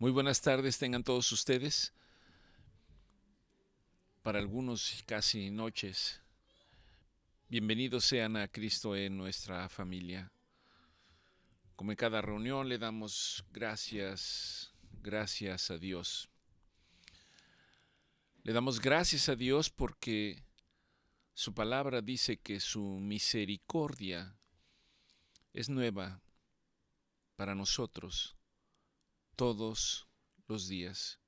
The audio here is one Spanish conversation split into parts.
Muy buenas tardes tengan todos ustedes. Para algunos casi noches. Bienvenidos sean a Cristo en nuestra familia. Como en cada reunión le damos gracias a Dios. Le damos gracias a Dios porque su palabra dice que su misericordia es nueva para nosotros todos los días.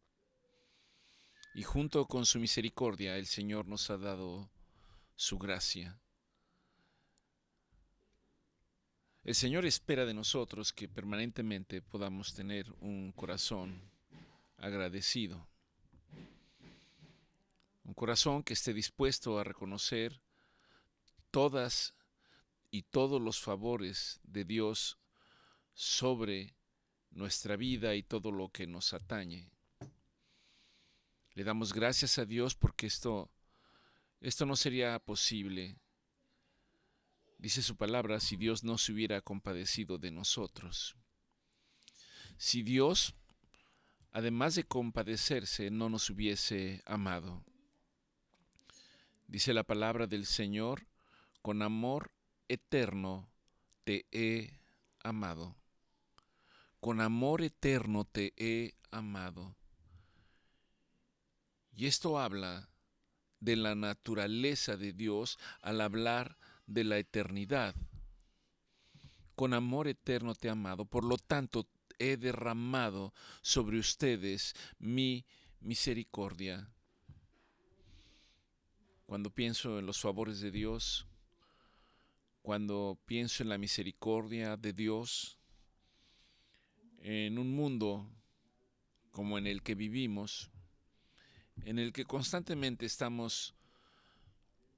Y junto con su misericordia el Señor nos ha dado su gracia. El Señor espera de nosotros que permanentemente podamos tener un corazón agradecido, un corazón que esté dispuesto a reconocer todas y todos los favores de Dios sobre nuestra vida y todo lo que nos atañe. Le damos gracias a Dios porque esto no sería posible, dice su palabra, si Dios no se hubiera compadecido de nosotros. Si Dios, además de compadecerse, no nos hubiese amado. Dice la palabra del Señor, con amor eterno te he amado. Con amor eterno te he amado. Y esto habla de la naturaleza de Dios al hablar de la eternidad. Con amor eterno te he amado, por lo tanto he derramado sobre ustedes mi misericordia. Cuando pienso en los favores de Dios, cuando pienso en la misericordia de Dios, en un mundo como en el que vivimos, en el que constantemente estamos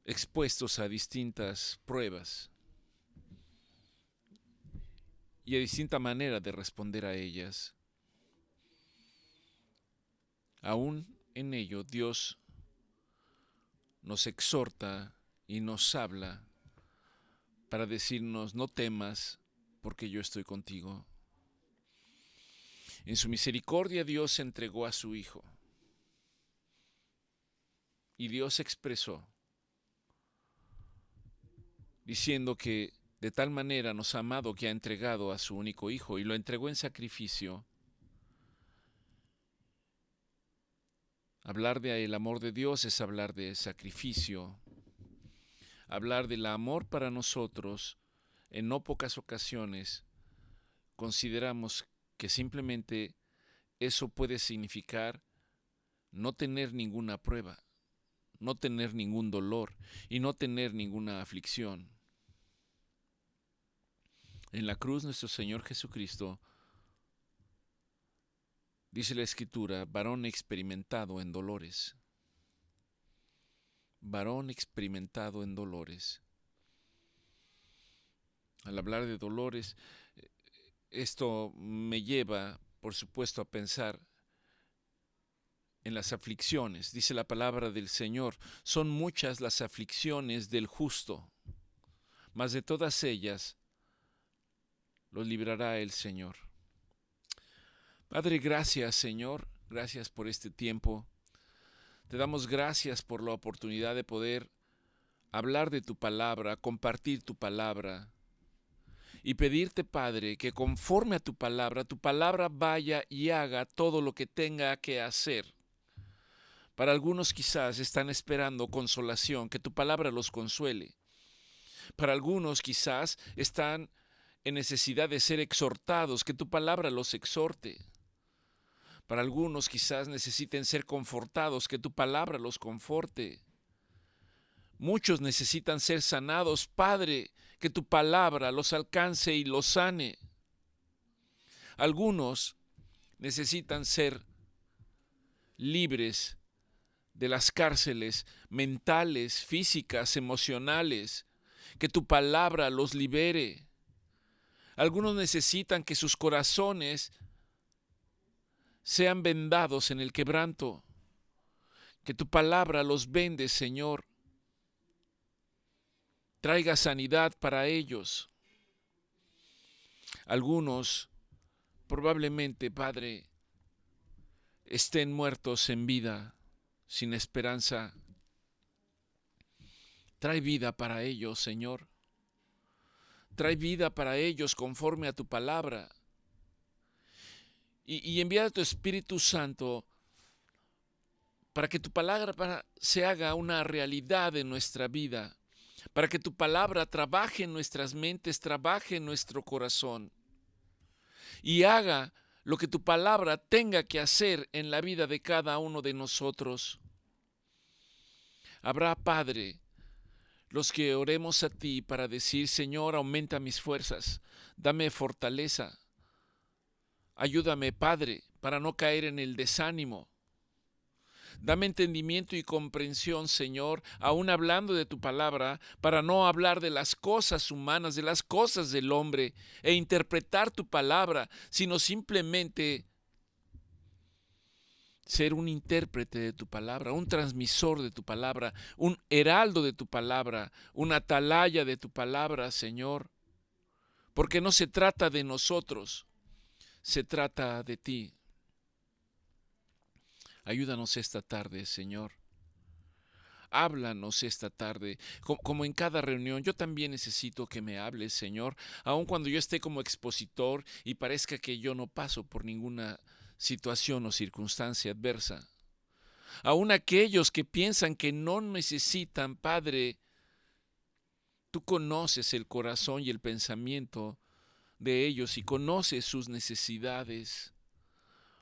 expuestos a distintas pruebas y a distinta manera de responder a ellas, aún en ello Dios nos exhorta y nos habla para decirnos: no temas, porque yo estoy contigo. En su misericordia Dios entregó a su Hijo. Y Dios expresó, diciendo que de tal manera nos ha amado que ha entregado a su único Hijo y lo entregó en sacrificio. Hablar del amor de Dios es hablar de sacrificio. Hablar del amor para nosotros, en no pocas ocasiones, consideramos que simplemente eso puede significar no tener ninguna prueba, no tener ningún dolor y no tener ninguna aflicción. En la cruz nuestro Señor Jesucristo, dice la Escritura, varón experimentado en dolores. Varón experimentado en dolores. Al hablar de dolores, esto me lleva, por supuesto, a pensar en las aflicciones. Dice la palabra del Señor, son muchas las aflicciones del justo, mas de todas ellas los librará el Señor. Padre, gracias, Señor, gracias por este tiempo. Te damos gracias por la oportunidad de poder hablar de tu palabra, compartir tu palabra y pedirte, Padre, que conforme a tu palabra vaya y haga todo lo que tenga que hacer. Para algunos quizás están esperando consolación, que tu palabra los consuele. Para algunos quizás están en necesidad de ser exhortados, que tu palabra los exhorte. Para algunos quizás necesiten ser confortados, que tu palabra los conforte. Muchos necesitan ser sanados, Padre, que tu palabra los alcance y los sane. Algunos necesitan ser libres de las cárceles mentales, físicas, emocionales, que tu palabra los libere. Algunos necesitan que sus corazones sean vendados en el quebranto, que tu palabra los vende, Señor. Traiga sanidad para ellos. Algunos, probablemente, Padre, estén muertos en vida, sin esperanza. Trae vida para ellos, Señor. Trae vida para ellos conforme a tu palabra. Y envía a tu Espíritu Santo para que tu palabra se haga una realidad en nuestra vida, para que tu palabra trabaje en nuestras mentes, trabaje en nuestro corazón y haga lo que tu palabra tenga que hacer en la vida de cada uno de nosotros. Habrá, Padre, los que oremos a ti para decir: Señor, aumenta mis fuerzas, dame fortaleza, ayúdame, Padre, para no caer en el desánimo. Dame entendimiento y comprensión, Señor, aún hablando de tu palabra, para no hablar de las cosas humanas, de las cosas del hombre, e interpretar tu palabra, sino simplemente ser un intérprete de tu palabra, un transmisor de tu palabra, un heraldo de tu palabra, una atalaya de tu palabra, Señor. Porque no se trata de nosotros, se trata de ti. Ayúdanos esta tarde, Señor. Háblanos esta tarde, como en cada reunión. Yo también necesito que me hables, Señor, aun cuando yo esté como expositor y parezca que yo no paso por ninguna situación o circunstancia adversa. Aun aquellos que piensan que no necesitan, Padre, tú conoces el corazón y el pensamiento de ellos y conoces sus necesidades.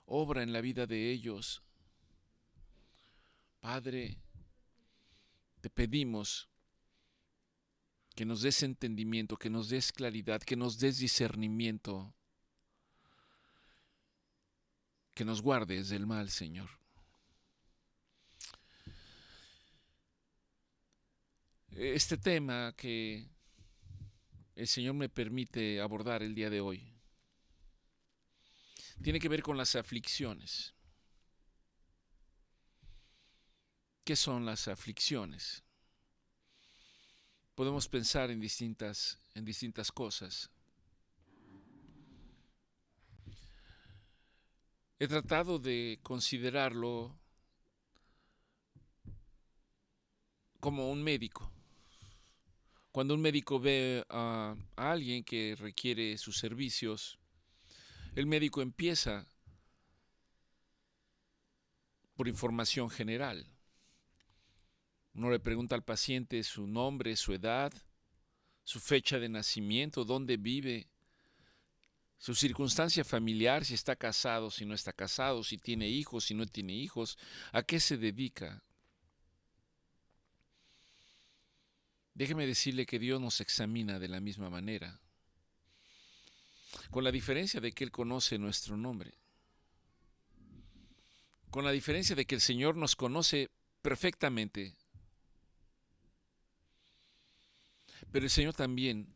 Obra en la vida de ellos. Padre, te pedimos que nos des entendimiento, que nos des claridad, que nos des discernimiento, que nos guardes del mal, Señor. Este tema que el Señor me permite abordar el día de hoy tiene que ver con las aflicciones. ¿Qué son las aflicciones? Podemos pensar en distintas cosas. He tratado de considerarlo como un médico. Cuando un médico ve a alguien que requiere sus servicios, el médico empieza por información general. Uno le pregunta al paciente su nombre, su edad, su fecha de nacimiento, dónde vive, su circunstancia familiar, si está casado, si no está casado, si tiene hijos, si no tiene hijos, a qué se dedica. Déjeme decirle que Dios nos examina de la misma manera, con la diferencia de que Él conoce nuestro nombre, con la diferencia de que el Señor nos conoce perfectamente, pero el Señor también,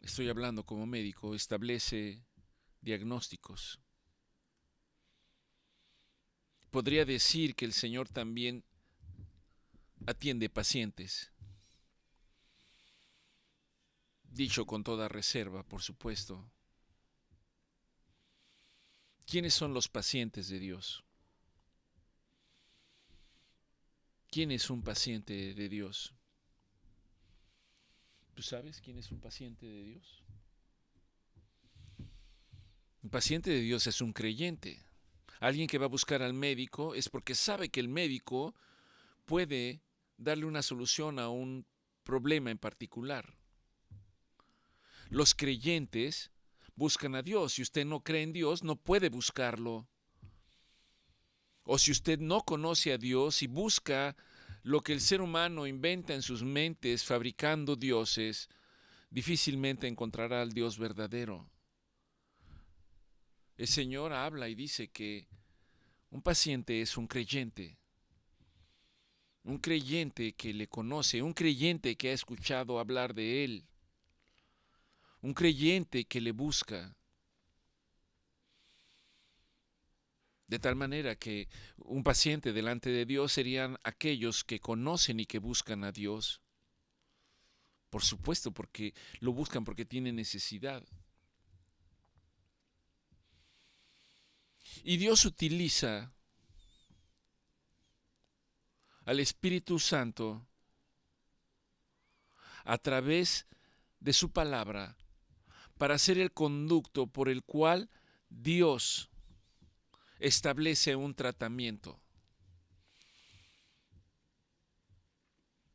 estoy hablando como médico, establece diagnósticos. Podría decir que el Señor también atiende pacientes, dicho con toda reserva, por supuesto. ¿Quiénes son los pacientes de Dios? ¿Quién es un paciente de Dios? ¿Tú sabes quién es un paciente de Dios? Un paciente de Dios es un creyente. Alguien que va a buscar al médico es porque sabe que el médico puede darle una solución a un problema en particular. Los creyentes buscan a Dios. Si usted no cree en Dios, no puede buscarlo. O si usted no conoce a Dios y busca lo que el ser humano inventa en sus mentes fabricando dioses, difícilmente encontrará al Dios verdadero. El Señor habla y dice que un paciente es un creyente que le conoce, un creyente que ha escuchado hablar de Él, un creyente que le busca. De tal manera que un paciente delante de Dios serían aquellos que conocen y que buscan a Dios. Por supuesto, porque lo buscan porque tienen necesidad. Y Dios utiliza al Espíritu Santo a través de su palabra para ser el conducto por el cual Dios establece un tratamiento.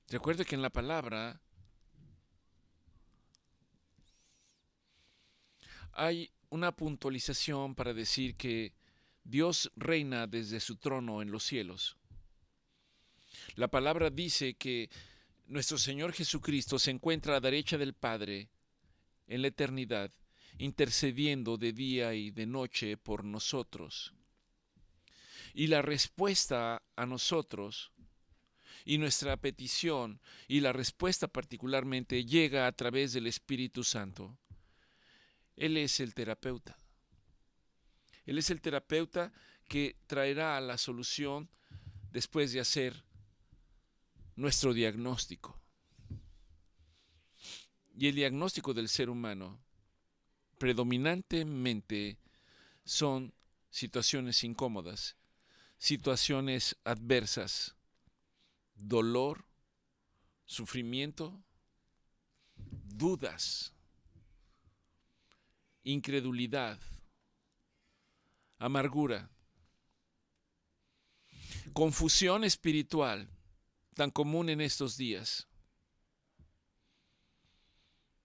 Recuerde que en la palabra hay una puntualización para decir que Dios reina desde su trono en los cielos. La palabra dice que nuestro Señor Jesucristo se encuentra a la derecha del Padre en la eternidad, intercediendo de día y de noche por nosotros. Y la respuesta a nosotros y nuestra petición y la respuesta particularmente llega a través del Espíritu Santo. Él es el terapeuta. Él es el terapeuta que traerá la solución después de hacer nuestro diagnóstico. Y el diagnóstico del ser humano predominantemente son situaciones incómodas, situaciones adversas, dolor, sufrimiento, dudas, incredulidad, amargura, confusión espiritual, tan común en estos días,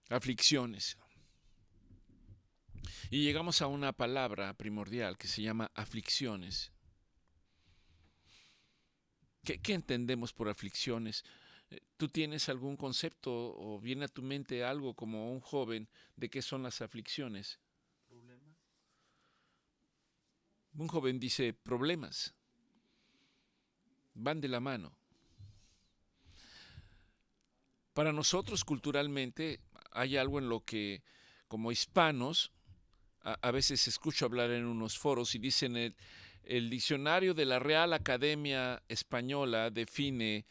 aflicciones. Y llegamos a una palabra primordial que se llama aflicciones. ¿Qué entendemos por aflicciones? ¿Tú tienes algún concepto o viene a tu mente algo como un joven de qué son las aflicciones? ¿Problemas? Un joven dice problemas. Van de la mano. Para nosotros culturalmente hay algo en lo que como hispanos a veces escucho hablar en unos foros y dicen el diccionario de la Real Academia Española define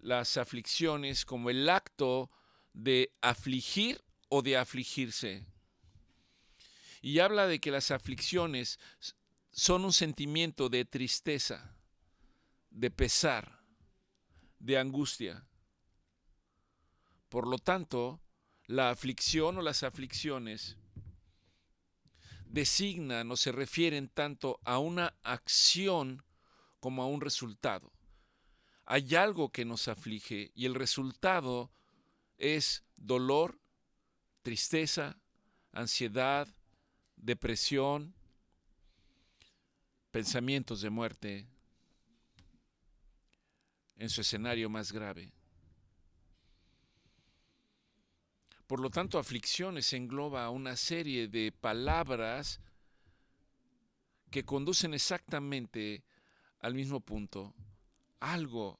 las aflicciones como el acto de afligir o de afligirse. Y habla de que las aflicciones son un sentimiento de tristeza, de pesar, de angustia. Por lo tanto, la aflicción o las aflicciones designan o se refieren tanto a una acción como a un resultado. Hay algo que nos aflige y el resultado es dolor, tristeza, ansiedad, depresión, pensamientos de muerte en su escenario más grave. Por lo tanto, aflicciones engloba una serie de palabras que conducen exactamente al mismo punto. Algo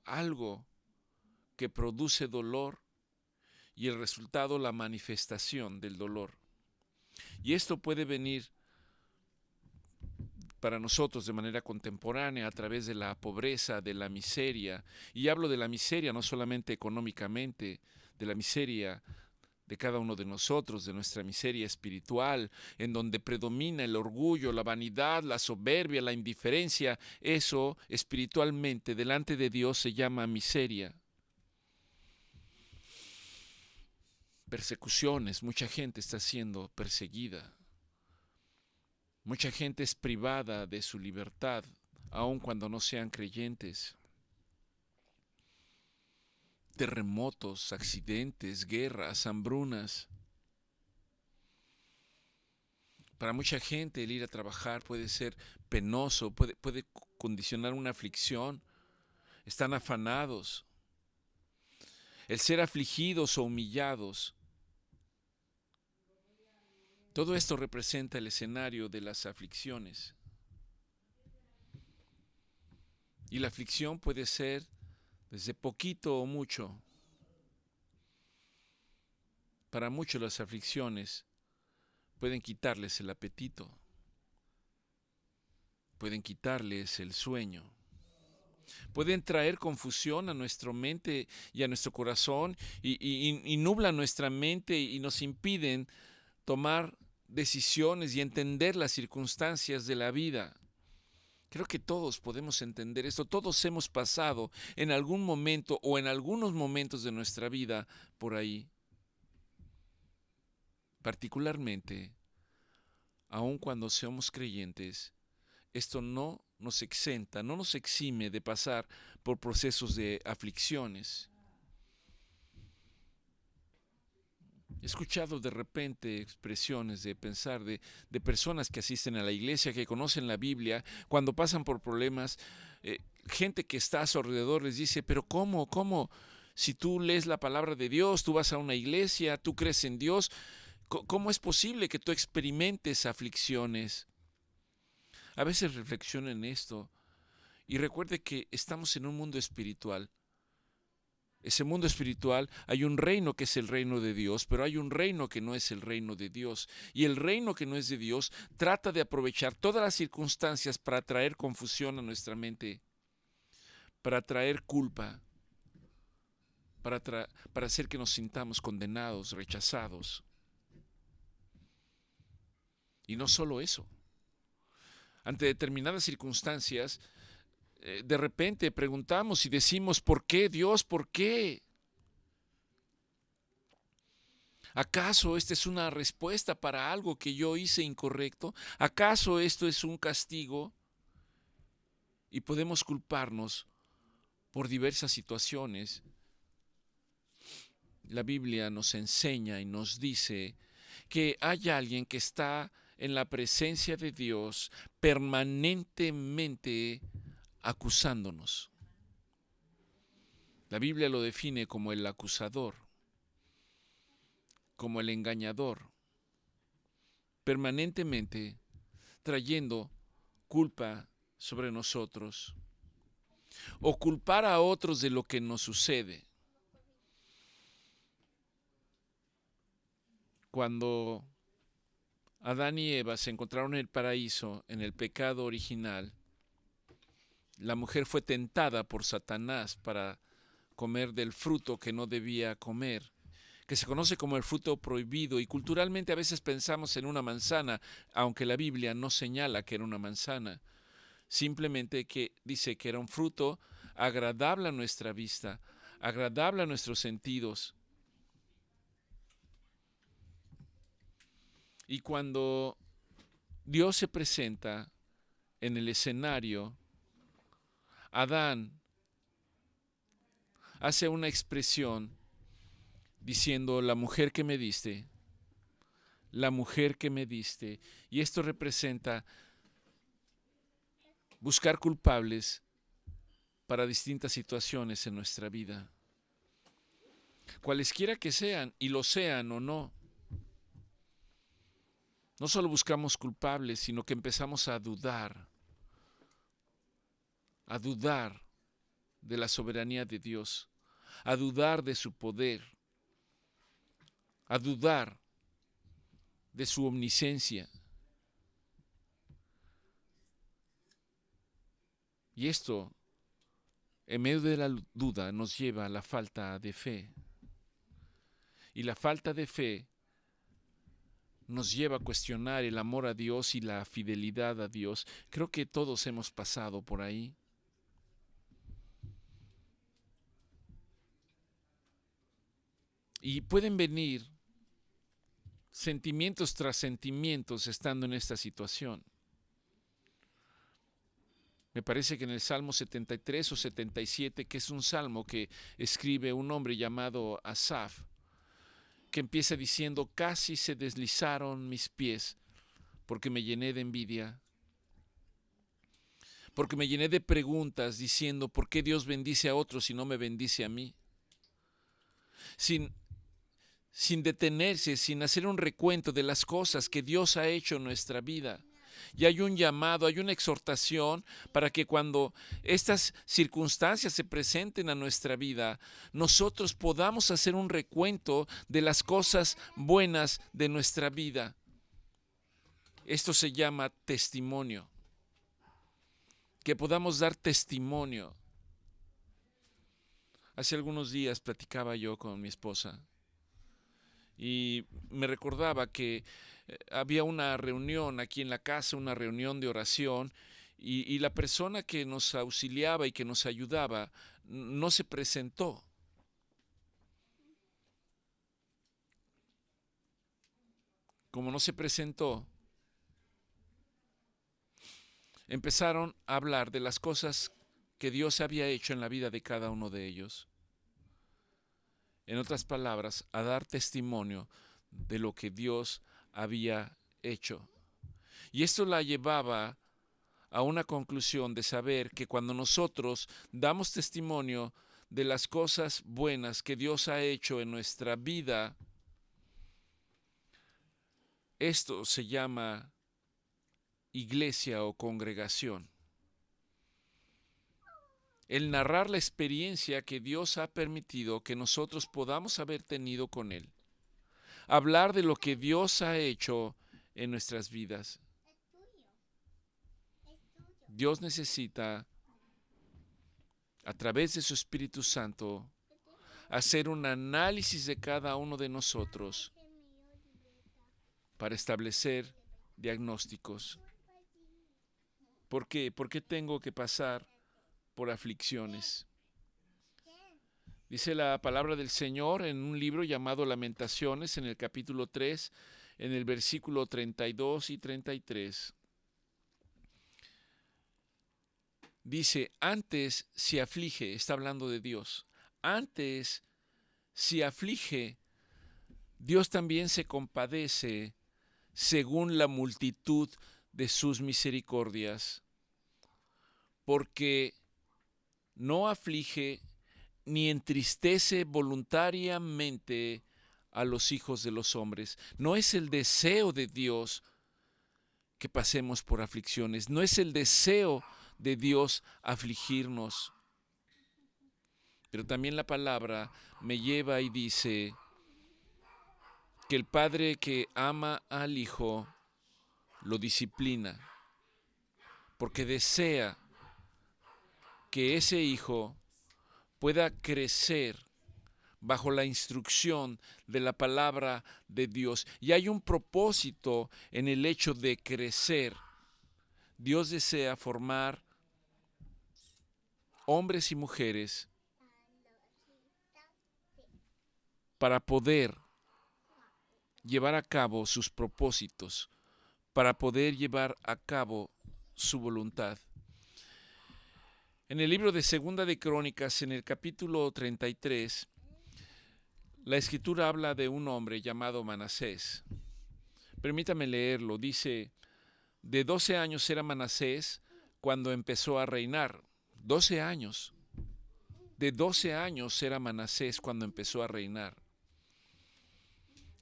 que produce dolor y el resultado la manifestación del dolor. Y esto puede venir para nosotros de manera contemporánea a través de la pobreza, de la miseria. Y hablo de la miseria no solamente económicamente, de la miseria de cada uno de nosotros, de nuestra miseria espiritual, en donde predomina el orgullo, la vanidad, la soberbia, la indiferencia. Eso espiritualmente delante de Dios se llama miseria. Persecuciones, mucha gente está siendo perseguida. Mucha gente es privada de su libertad, aun cuando no sean creyentes. Terremotos, accidentes, guerras, hambrunas. Para mucha gente el ir a trabajar puede ser penoso, puede condicionar una aflicción. Están afanados. El ser afligidos o humillados. Todo esto representa el escenario de las aflicciones. Y la aflicción puede ser desde poquito o mucho. Para muchos las aflicciones pueden quitarles el apetito, pueden quitarles el sueño, pueden traer confusión a nuestra mente y a nuestro corazón y nublan nuestra mente y nos impiden tomar decisiones y entender las circunstancias de la vida. Creo que todos podemos entender esto, todos hemos pasado en algún momento o en algunos momentos de nuestra vida por ahí. Particularmente, aun cuando seamos creyentes, esto no nos exenta, no nos exime de pasar por procesos de aflicciones. He escuchado de repente expresiones de pensar de personas que asisten a la iglesia, que conocen la Biblia, cuando pasan por problemas, gente que está a su alrededor les dice, pero ¿cómo? Si tú lees la palabra de Dios, tú vas a una iglesia, tú crees en Dios, ¿cómo es posible que tú experimentes aflicciones? A veces reflexiono en esto y recuerde que estamos en un mundo espiritual. Ese mundo espiritual, hay un reino que es el reino de Dios, pero hay un reino que no es el reino de Dios. Y el reino que no es de Dios trata de aprovechar todas las circunstancias para traer confusión a nuestra mente, para traer culpa, para hacer que nos sintamos condenados, rechazados. Y no solo eso. Ante determinadas circunstancias, de repente preguntamos y decimos, ¿por qué Dios? ¿Por qué? ¿Acaso esta es una respuesta para algo que yo hice incorrecto? ¿Acaso esto es un castigo? Y podemos culparnos por diversas situaciones. La Biblia nos enseña y nos dice que hay alguien que está en la presencia de Dios permanentemente acusándonos. La Biblia lo define como el acusador, como el engañador, permanentemente trayendo culpa sobre nosotros o culpar a otros de lo que nos sucede. Cuando Adán y Eva se encontraron en el paraíso, en el pecado original, la mujer fue tentada por Satanás para comer del fruto que no debía comer, que se conoce como el fruto prohibido, y culturalmente a veces pensamos en una manzana, aunque la Biblia no señala que era una manzana, simplemente que dice que era un fruto agradable a nuestra vista, agradable a nuestros sentidos. Y cuando Dios se presenta en el escenario, Adán hace una expresión diciendo, la mujer que me diste, la mujer que me diste. Y esto representa buscar culpables para distintas situaciones en nuestra vida. Cualesquiera que sean, y lo sean o no. No solo buscamos culpables, sino que empezamos a dudar de la soberanía de Dios, a dudar de su poder, a dudar de su omnisciencia. Y esto, en medio de la duda, nos lleva a la falta de fe. Y la falta de fe nos lleva a cuestionar el amor a Dios y la fidelidad a Dios. Creo que todos hemos pasado por ahí. Y pueden venir sentimientos tras sentimientos estando en esta situación. Me parece que en el Salmo 73 o 77, que es un salmo que escribe un hombre llamado Asaf, que empieza diciendo, casi se deslizaron mis pies porque me llené de envidia, porque me llené de preguntas diciendo, ¿por qué Dios bendice a otros y no me bendice a mí? Sin detenerse, sin hacer un recuento de las cosas que Dios ha hecho en nuestra vida. Y hay un llamado, hay una exhortación para que cuando estas circunstancias se presenten a nuestra vida, nosotros podamos hacer un recuento de las cosas buenas de nuestra vida. Esto se llama testimonio. Que podamos dar testimonio. Hace algunos días platicaba yo con mi esposa y me recordaba que había una reunión aquí en la casa, una reunión de oración, y la persona que nos auxiliaba y que nos ayudaba no se presentó. Como no se presentó, empezaron a hablar de las cosas que Dios había hecho en la vida de cada uno de ellos. En otras palabras, a dar testimonio de lo que Dios había hecho. Y esto la llevaba a una conclusión de saber que cuando nosotros damos testimonio de las cosas buenas que Dios ha hecho en nuestra vida, esto se llama iglesia o congregación. El narrar la experiencia que Dios ha permitido que nosotros podamos haber tenido con Él. Hablar de lo que Dios ha hecho en nuestras vidas. Dios necesita, a través de su Espíritu Santo, hacer un análisis de cada uno de nosotros para establecer diagnósticos. ¿Por qué? ¿Por qué tengo que pasar por aflicciones? Dice la palabra del Señor en un libro llamado Lamentaciones, en el capítulo 3, en el versículo 32 y 33. Dice, antes si aflige, está hablando de Dios, antes si aflige, Dios también se compadece según la multitud de sus misericordias, porque no aflige ni entristece voluntariamente a los hijos de los hombres. No es el deseo de Dios que pasemos por aflicciones, no es el deseo de Dios afligirnos. Pero también la palabra me lleva y dice que el padre que ama al hijo lo disciplina, porque desea que ese hijo pueda crecer bajo la instrucción de la palabra de Dios. Y hay un propósito en el hecho de crecer. Dios desea formar hombres y mujeres para poder llevar a cabo sus propósitos, para poder llevar a cabo su voluntad. En el libro de Segunda de Crónicas, en el capítulo 33, la Escritura habla de un hombre llamado Manasés. Permítame leerlo. Dice, de 12 años era Manasés cuando empezó a reinar. 12 años. De 12 años era Manasés cuando empezó a reinar.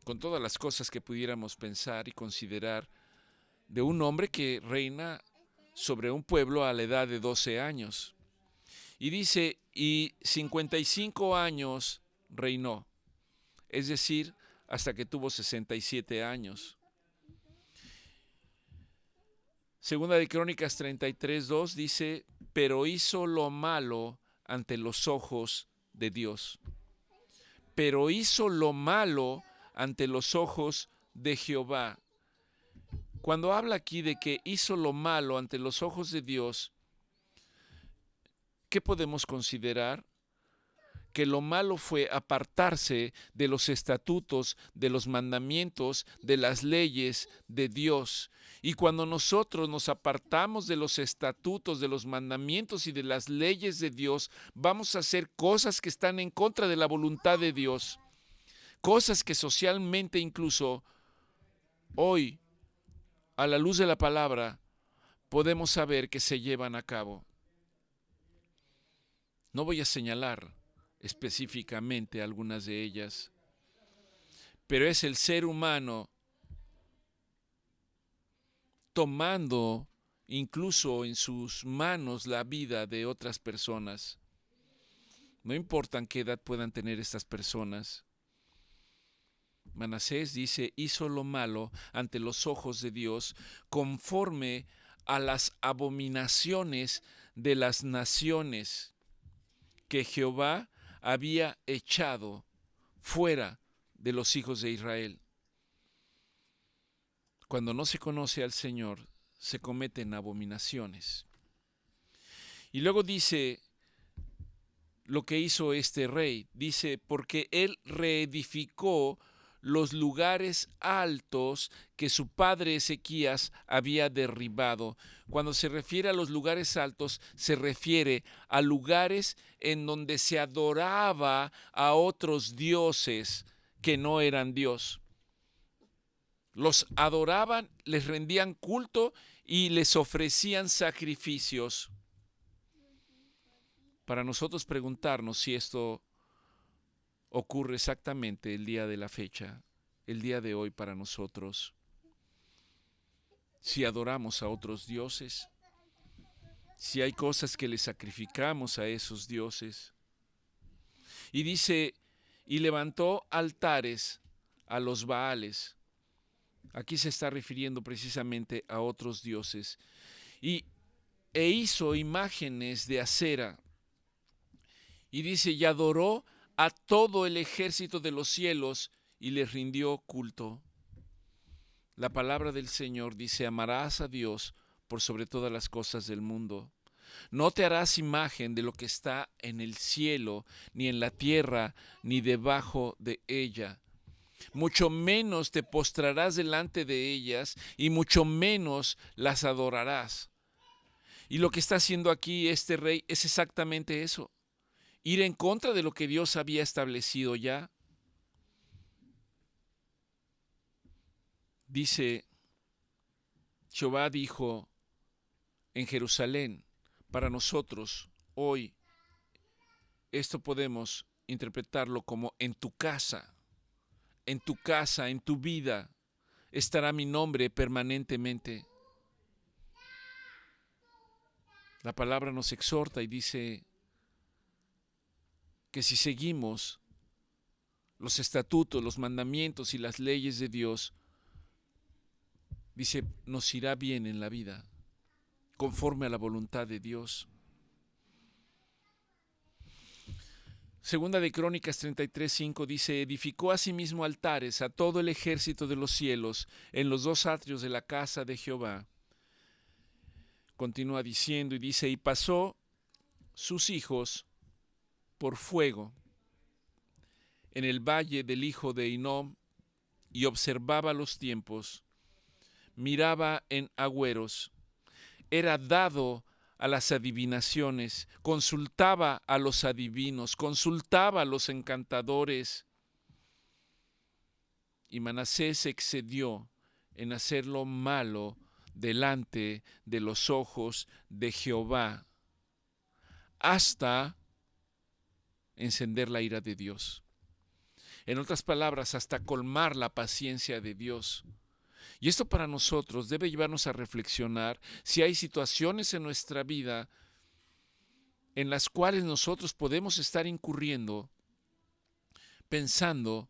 Con todas las cosas que pudiéramos pensar y considerar de un hombre que reina sobre un pueblo a la edad de 12 años. Y dice, y 55 años reinó, es decir, hasta que tuvo 67 años. Segunda de Crónicas 33:2 dice, pero hizo lo malo ante los ojos de Dios. Pero hizo lo malo ante los ojos de Jehová. Cuando habla aquí de que hizo lo malo ante los ojos de Dios, ¿qué podemos considerar? Que lo malo fue apartarse de los estatutos, de los mandamientos, de las leyes de Dios. Y cuando nosotros nos apartamos de los estatutos, de los mandamientos y de las leyes de Dios, vamos a hacer cosas que están en contra de la voluntad de Dios. Cosas que socialmente incluso hoy, a la luz de la palabra, podemos saber que se llevan a cabo. No voy a señalar específicamente algunas de ellas, pero es el ser humano tomando incluso en sus manos la vida de otras personas. No importa qué edad puedan tener estas personas. Manasés dice, hizo lo malo ante los ojos de Dios conforme a las abominaciones de las naciones que Jehová había echado fuera de los hijos de Israel. Cuando no se conoce al Señor, se cometen abominaciones. Y luego dice lo que hizo este rey. Dice, porque él reedificó los lugares altos que su padre Ezequías había derribado. Cuando se refiere a los lugares altos, se refiere a lugares en donde se adoraba a otros dioses que no eran Dios. Los adoraban, les rendían culto y les ofrecían sacrificios. Para nosotros preguntarnos si esto ocurre exactamente el día de la fecha, el día de hoy para nosotros, si adoramos a otros dioses, si hay cosas que le sacrificamos a esos dioses. Y dice, y levantó altares a los Baales. Aquí se está refiriendo precisamente a otros dioses. E hizo imágenes de acera. Y dice, y adoró a todo el ejército de los cielos y les rindió culto. La palabra del Señor dice, amarás a Dios por sobre todas las cosas del mundo. No te harás imagen de lo que está en el cielo, ni en la tierra, ni debajo de ella. Mucho menos te postrarás delante de ellas, y mucho menos las adorarás. Y lo que está haciendo aquí este rey es exactamente eso. Ir en contra de lo que Dios había establecido ya. Dice, Jehová dijo en Jerusalén, para nosotros hoy, esto podemos interpretarlo como en tu casa, en tu casa, en tu vida, estará mi nombre permanentemente. La palabra nos exhorta y dice que si seguimos los estatutos, los mandamientos y las leyes de Dios, dice, nos irá bien en la vida, conforme a la voluntad de Dios. Segunda de Crónicas 33:5 dice, edificó asimismo altares a todo el ejército de los cielos en los dos atrios de la casa de Jehová. Continúa diciendo y dice, y pasó sus hijos por fuego en el valle del hijo de Hinnom y observaba los tiempos, miraba en agüeros, era dado a las adivinaciones, consultaba a los adivinos, consultaba a los encantadores. Y Manasés se excedió en hacer lo malo delante de los ojos de Jehová, hasta encender la ira de Dios. En otras palabras, hasta colmar la paciencia de Dios. Y esto para nosotros debe llevarnos a reflexionar si hay situaciones en nuestra vida en las cuales nosotros podemos estar incurriendo pensando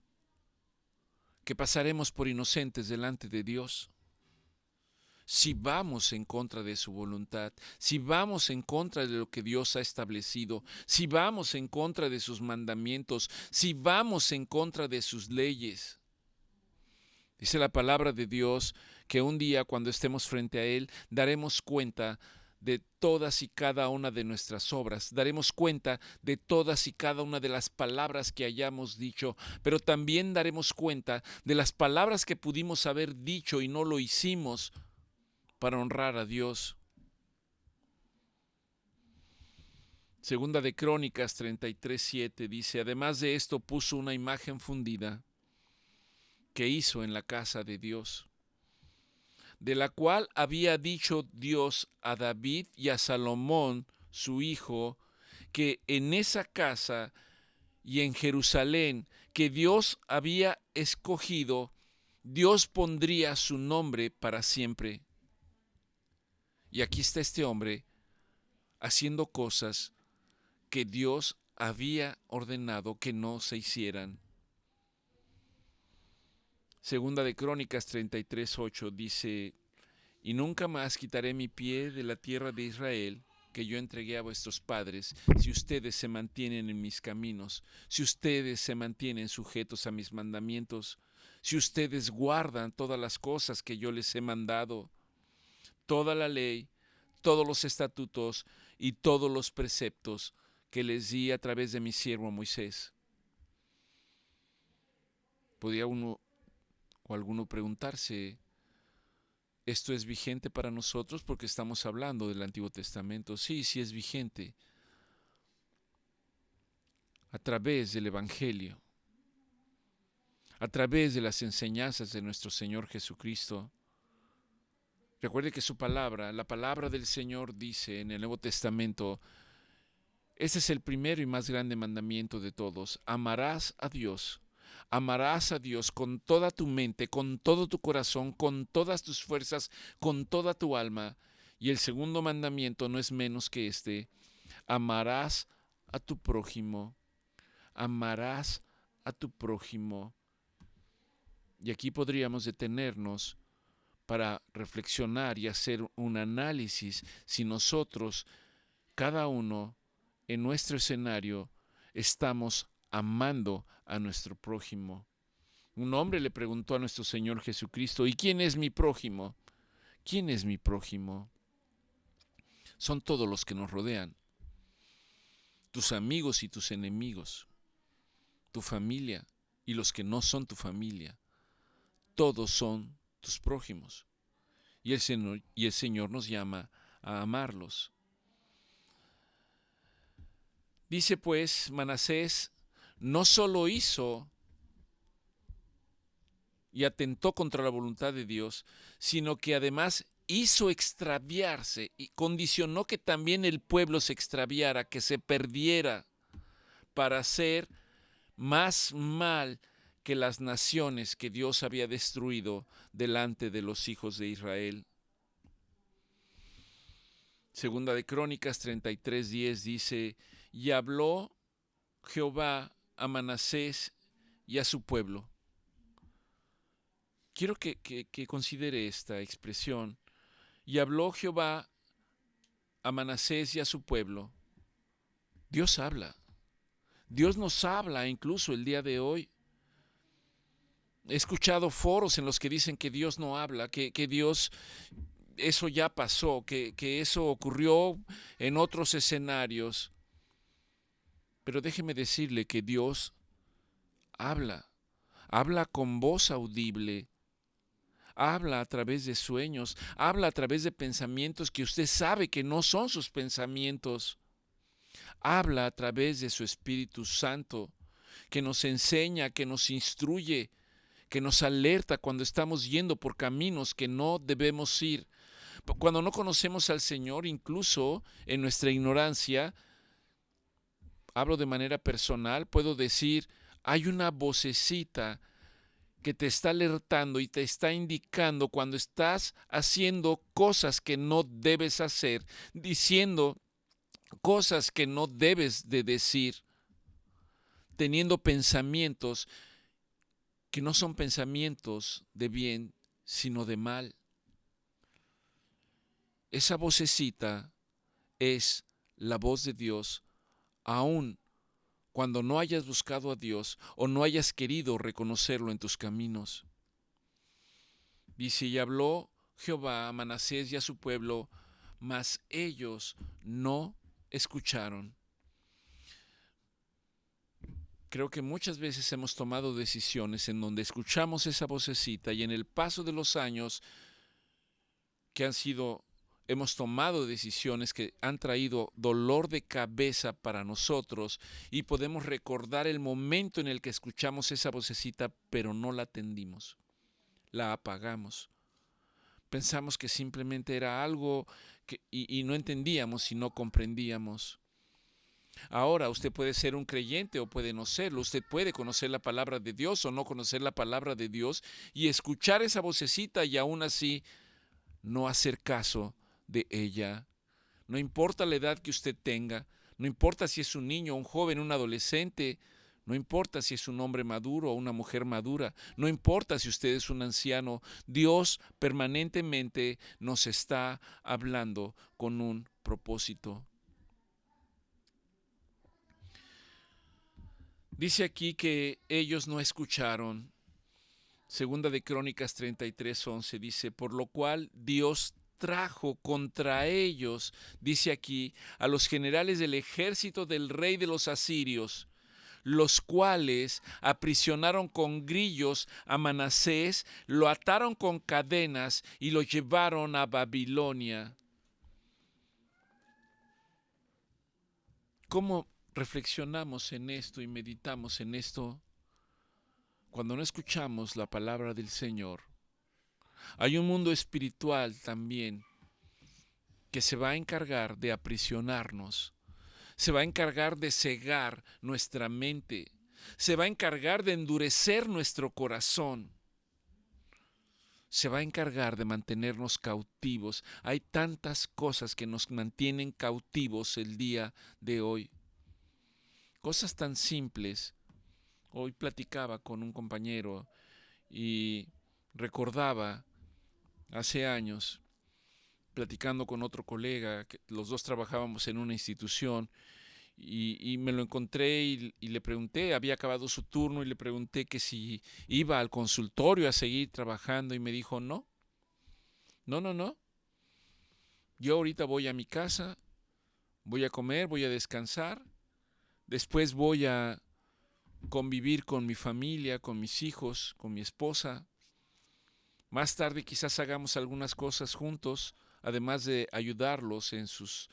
que pasaremos por inocentes delante de Dios. Si vamos en contra de su voluntad, si vamos en contra de lo que Dios ha establecido, si vamos en contra de sus mandamientos, si vamos en contra de sus leyes. Dice la palabra de Dios que un día cuando estemos frente a Él daremos cuenta de todas y cada una de nuestras obras, daremos cuenta de todas y cada una de las palabras que hayamos dicho, pero también daremos cuenta de las palabras que pudimos haber dicho y no lo hicimos para honrar a Dios. Segunda de Crónicas 33:7 dice, además de esto puso una imagen fundida que hizo en la casa de Dios, de la cual había dicho Dios a David y a Salomón, su hijo, que en esa casa y en Jerusalén que Dios había escogido, Dios pondría su nombre para siempre. Y aquí está este hombre haciendo cosas que Dios había ordenado que no se hicieran. Segunda de Crónicas 33:8 dice, y nunca más quitaré mi pie de la tierra de Israel que yo entregué a vuestros padres, si ustedes se mantienen en mis caminos, si ustedes se mantienen sujetos a mis mandamientos, si ustedes guardan todas las cosas que yo les he mandado, toda la ley, todos los estatutos y todos los preceptos que les di a través de mi siervo Moisés. Podría uno o alguno preguntarse, ¿esto es vigente para nosotros porque estamos hablando del Antiguo Testamento? Sí, sí es vigente. A través del Evangelio, a través de las enseñanzas de nuestro Señor Jesucristo. Recuerde que su palabra, la palabra del Señor dice en el Nuevo Testamento, ese es el primero y más grande mandamiento de todos: amarás a Dios. Amarás a Dios con toda tu mente, con todo tu corazón, con todas tus fuerzas, con toda tu alma. Y el segundo mandamiento no es menos que este: amarás a tu prójimo. Amarás a tu prójimo. Y aquí podríamos detenernos para reflexionar y hacer un análisis si nosotros, cada uno, en nuestro escenario, estamos amando a nuestro prójimo. Un hombre le preguntó a nuestro Señor Jesucristo, ¿y quién es mi prójimo? ¿Quién es mi prójimo? Son todos los que nos rodean, tus amigos y tus enemigos, tu familia y los que no son tu familia. Todos son tus prójimos. Y el Señor nos llama a amarlos. Dice pues, Manasés no solo hizo y atentó contra la voluntad de Dios, sino que además hizo extraviarse y condicionó que también el pueblo se extraviara, que se perdiera, para hacer más mal que las naciones que Dios había destruido delante de los hijos de Israel. Segunda de Crónicas 33:10 dice, y habló Jehová a Manasés y a su pueblo. Quiero que considere esta expresión. Y habló Jehová a Manasés y a su pueblo. Dios habla. Dios nos habla incluso el día de hoy. He escuchado foros en los que dicen que Dios no habla, que Dios, eso ya pasó, que eso ocurrió en otros escenarios. Pero déjeme decirle que Dios habla. Habla con voz audible. Habla a través de sueños, habla a través de pensamientos que usted sabe que no son sus pensamientos. Habla a través de su Espíritu Santo, que nos enseña, que nos instruye, que nos alerta cuando estamos yendo por caminos que no debemos ir. Cuando no conocemos al Señor, incluso en nuestra ignorancia, hablo de manera personal, puedo decir, hay una vocecita que te está alertando y te está indicando cuando estás haciendo cosas que no debes hacer, diciendo cosas que no debes de decir, teniendo pensamientos que no son pensamientos de bien, sino de mal. Esa vocecita es la voz de Dios, aun cuando no hayas buscado a Dios o no hayas querido reconocerlo en tus caminos. Dice, y habló Jehová a Manasés y a su pueblo, mas ellos no escucharon. Creo que muchas veces hemos tomado decisiones en donde escuchamos esa vocecita y en el paso de los años hemos tomado decisiones que han traído dolor de cabeza para nosotros y podemos recordar el momento en el que escuchamos esa vocecita, pero no la atendimos, la apagamos. Pensamos que simplemente era algo y no entendíamos y no comprendíamos. Ahora usted puede ser un creyente o puede no serlo. Usted puede conocer la palabra de Dios o no conocer la palabra de Dios y escuchar esa vocecita y aún así no hacer caso de ella. No importa la edad que usted tenga, no importa si es un niño, un joven, un adolescente, no importa si es un hombre maduro o una mujer madura, no importa si usted es un anciano, Dios permanentemente nos está hablando con un propósito. Dice aquí que ellos no escucharon. Segunda de Crónicas 33:11 dice, por lo cual Dios trajo contra ellos, dice aquí, a los generales del ejército del rey de los asirios, los cuales aprisionaron con grillos a Manasés, lo ataron con cadenas y lo llevaron a Babilonia. ¿Cómo reflexionamos en esto y meditamos en esto cuando no escuchamos la palabra del Señor? Hay un mundo espiritual también que se va a encargar de aprisionarnos, se va a encargar de cegar nuestra mente, se va a encargar de endurecer nuestro corazón, se va a encargar de mantenernos cautivos. Hay tantas cosas que nos mantienen cautivos el día de hoy. Cosas tan simples. Hoy platicaba con un compañero y recordaba hace años, platicando con otro colega, que los dos trabajábamos en una institución, y me lo encontré y le pregunté, había acabado su turno, y le pregunté que si iba al consultorio a seguir trabajando, y me dijo, no, no, yo ahorita voy a mi casa, voy a comer, voy a descansar, después voy a convivir con mi familia, con mis hijos, con mi esposa. Más tarde quizás hagamos algunas cosas juntos, además de ayudarlos en sus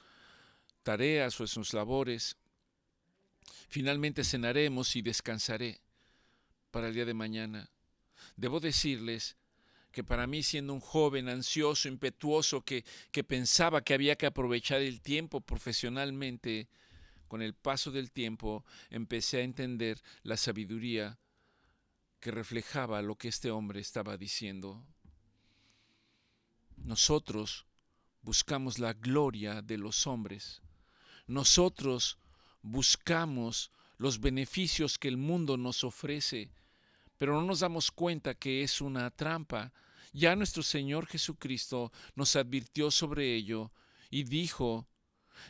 tareas o en sus labores. Finalmente cenaremos y descansaré para el día de mañana. Debo decirles que para mí, siendo un joven ansioso, impetuoso, que pensaba que había que aprovechar el tiempo profesionalmente, con el paso del tiempo empecé a entender la sabiduría que reflejaba lo que este hombre estaba diciendo. Nosotros buscamos la gloria de los hombres. Nosotros buscamos los beneficios que el mundo nos ofrece, pero no nos damos cuenta que es una trampa. Ya nuestro Señor Jesucristo nos advirtió sobre ello y dijo: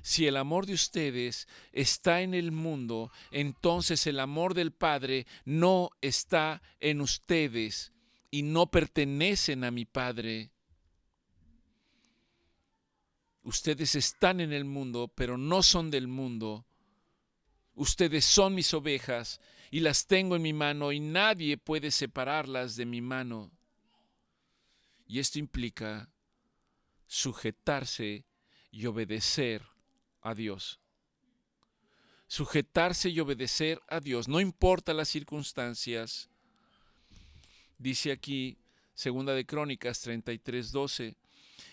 si el amor de ustedes está en el mundo, entonces el amor del Padre no está en ustedes y no pertenecen a mi Padre. Ustedes están en el mundo, pero no son del mundo. Ustedes son mis ovejas y las tengo en mi mano y nadie puede separarlas de mi mano. Y esto implica sujetarse y obedecer a Dios. Sujetarse y obedecer a Dios, no importa las circunstancias. Dice aquí, Segunda de Crónicas 33:12,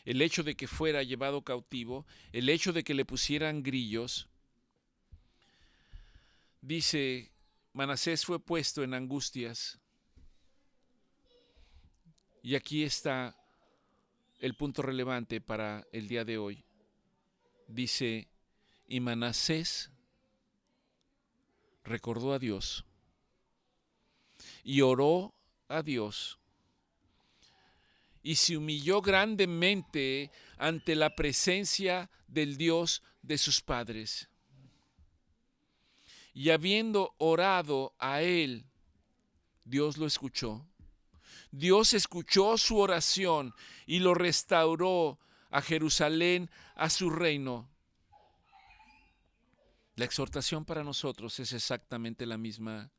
el hecho de que fuera llevado cautivo, el hecho de que le pusieran grillos. Dice, Manasés fue puesto en angustias. Y aquí está el punto relevante para el día de hoy. Dice, y Manasés recordó a Dios y oró a Dios y se humilló grandemente ante la presencia del Dios de sus padres. Y habiendo orado a él, Dios lo escuchó. Dios escuchó su oración y lo restauró a Jerusalén, a su reino. La exhortación para nosotros es exactamente la misma.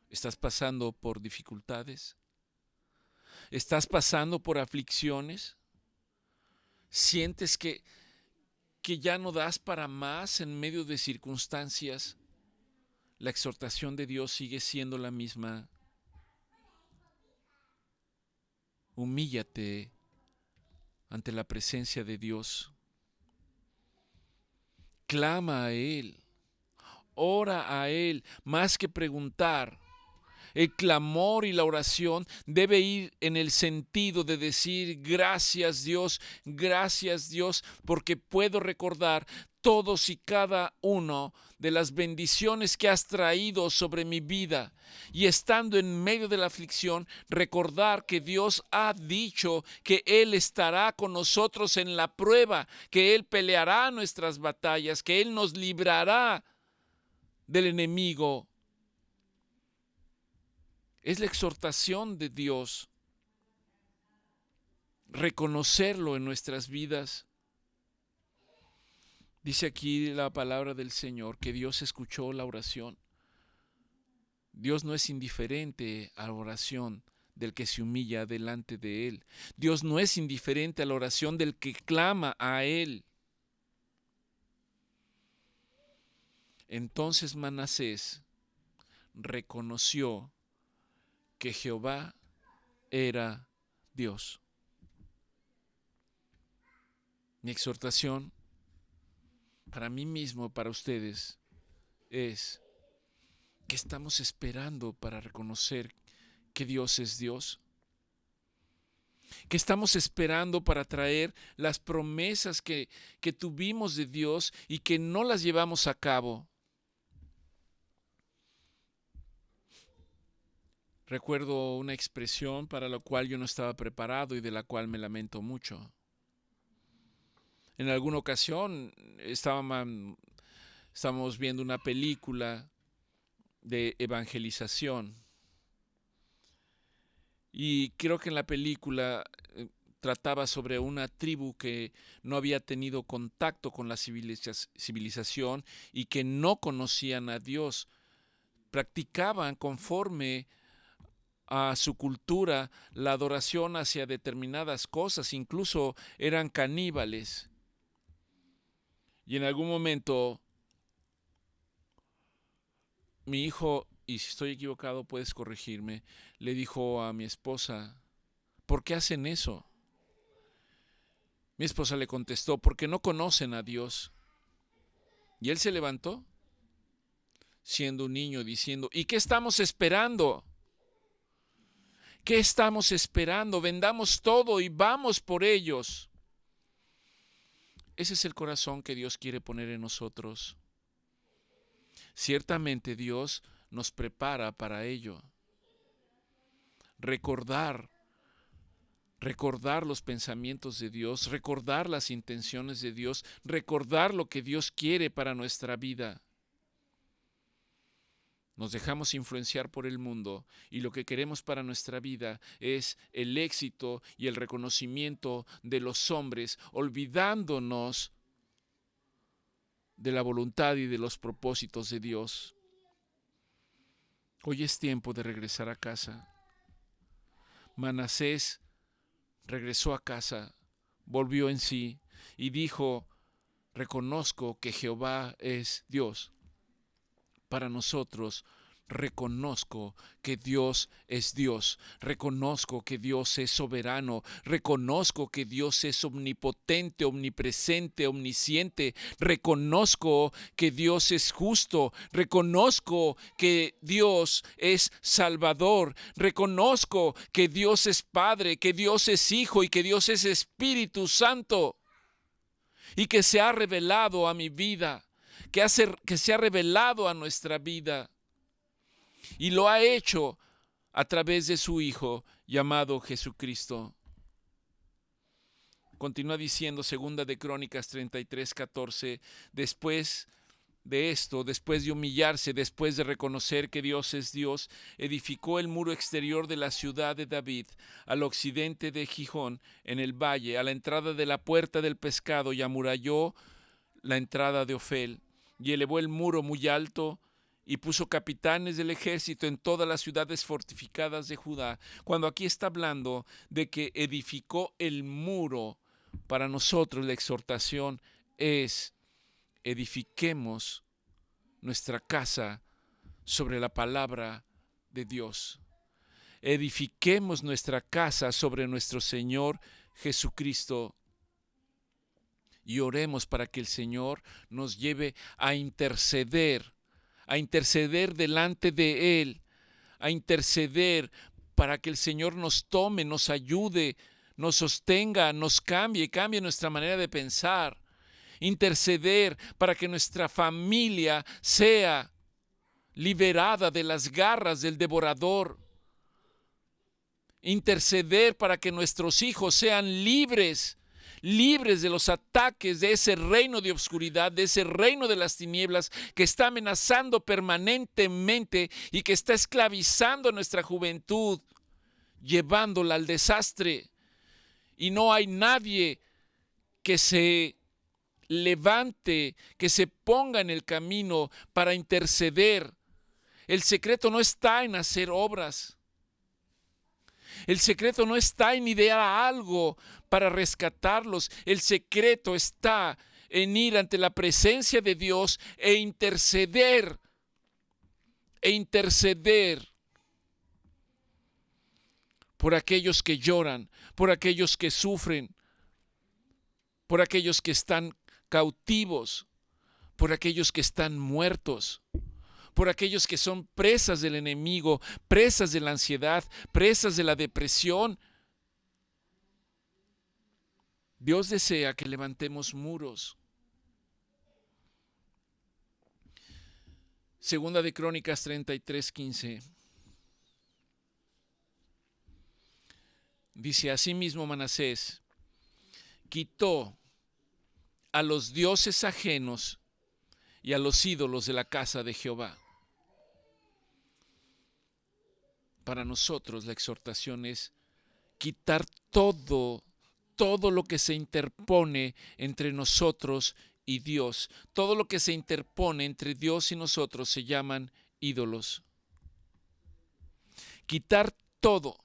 ¿Estás pasando por dificultades? ¿Estás pasando por aflicciones? ¿Sientes que ya no das para más en medio de circunstancias? La exhortación de Dios sigue siendo la misma. Humíllate ante la presencia de Dios. Clama a Él. Ora a Él más que preguntar. El clamor y la oración debe ir en el sentido de decir gracias Dios, porque puedo recordar todos y cada uno de las bendiciones que has traído sobre mi vida. Y estando en medio de la aflicción, recordar que Dios ha dicho que Él estará con nosotros en la prueba, que Él peleará nuestras batallas, que Él nos librará del enemigo. Es la exhortación de Dios. reconocerlo en nuestras vidas. Dice aquí la palabra del Señor que Dios escuchó la oración. Dios no es indiferente a la oración del que se humilla delante de Él. Dios no es indiferente a la oración del que clama a Él. Entonces Manasés reconoció que Jehová era Dios. Mi exhortación para mí mismo, para ustedes, es: ¿qué estamos esperando para reconocer que Dios es Dios? ¿Qué estamos esperando para traer las promesas que tuvimos de Dios y que no las llevamos a cabo? Recuerdo una expresión para la cual yo no estaba preparado y de la cual me lamento mucho. En alguna ocasión estábamos viendo una película de evangelización y creo que en la película trataba sobre una tribu que no había tenido contacto con la civilización y que no conocían a Dios. Practicaban conforme a su cultura la adoración hacia determinadas cosas, incluso eran caníbales. Y en algún momento mi hijo, y si estoy equivocado puedes corregirme, le dijo a mi esposa: ¿por qué hacen eso? Mi esposa le contestó: porque no conocen a Dios. Y él se levantó, siendo un niño, diciendo: ¿y qué estamos esperando? ¿Qué estamos esperando? Vendamos todo y vamos por ellos. Ese es el corazón que Dios quiere poner en nosotros. Ciertamente Dios nos prepara para ello. Recordar los pensamientos de Dios, recordar las intenciones de Dios, recordar lo que Dios quiere para nuestra vida. Nos dejamos influenciar por el mundo y lo que queremos para nuestra vida es el éxito y el reconocimiento de los hombres, olvidándonos de la voluntad y de los propósitos de Dios. Hoy es tiempo de regresar a casa. Manasés regresó a casa, volvió en sí y dijo: reconozco que Jehová es Dios. Para nosotros, reconozco que Dios es Dios, reconozco que Dios es soberano, reconozco que Dios es omnipotente, omnipresente, omnisciente, reconozco que Dios es justo, reconozco que Dios es Salvador, reconozco que Dios es Padre, que Dios es Hijo y que Dios es Espíritu Santo y que se ha revelado a mi vida. Que se ha revelado a nuestra vida y lo ha hecho a través de su Hijo llamado Jesucristo. Continúa diciendo 2 de Crónicas 33:14, después de esto, después de humillarse, después de reconocer que Dios es Dios, edificó el muro exterior de la ciudad de David, al occidente de Gijón, en el valle, a la entrada de la puerta del pescado, y amuralló la entrada de Ofel. Y elevó el muro muy alto y puso capitanes del ejército en todas las ciudades fortificadas de Judá. Cuando aquí está hablando de que edificó el muro, para nosotros la exhortación es: edifiquemos nuestra casa sobre la palabra de Dios. Edifiquemos nuestra casa sobre nuestro Señor Jesucristo. Y oremos para que el Señor nos lleve a interceder delante de Él, a interceder para que el Señor nos tome, nos ayude, nos sostenga, nos cambie nuestra manera de pensar. Interceder para que nuestra familia sea liberada de las garras del devorador. Interceder para que nuestros hijos sean libres de los ataques de ese reino de oscuridad, de ese reino de las tinieblas que está amenazando permanentemente y que está esclavizando a nuestra juventud, llevándola al desastre. y no hay nadie que se levante, que se ponga en el camino para interceder. El secreto no está en hacer obras. El secreto no está en idear algo para rescatarlos. El secreto está en ir ante la presencia de Dios e interceder por aquellos que lloran, por aquellos que sufren, por aquellos que están cautivos, por aquellos que están muertos, por aquellos que son presas del enemigo, presas de la ansiedad, presas de la depresión. Dios desea que levantemos muros. Segunda de Crónicas 33:15. Dice: asimismo Manasés quitó a los dioses ajenos y a los ídolos de la casa de Jehová. Para nosotros la exhortación es quitar todo lo que se interpone entre nosotros y Dios. Todo lo que se interpone entre Dios y nosotros se llaman ídolos. Quitar todo.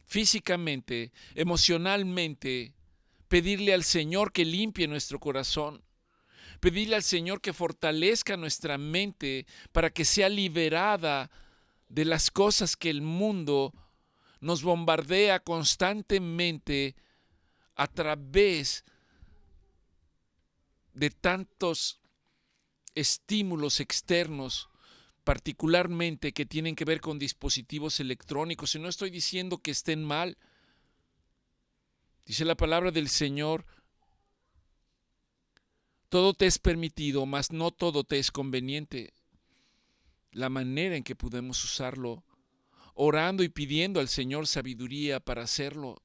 Físicamente, emocionalmente, pedirle al Señor que limpie nuestro corazón. Pedirle al Señor que fortalezca nuestra mente para que sea liberada de las cosas que el mundo nos bombardea constantemente a través de tantos estímulos externos, particularmente que tienen que ver con dispositivos electrónicos. Y no estoy diciendo que estén mal. Dice la palabra del Señor: todo te es permitido, mas no todo te es conveniente. La manera en que podemos usarlo, orando y pidiendo al Señor sabiduría para hacerlo.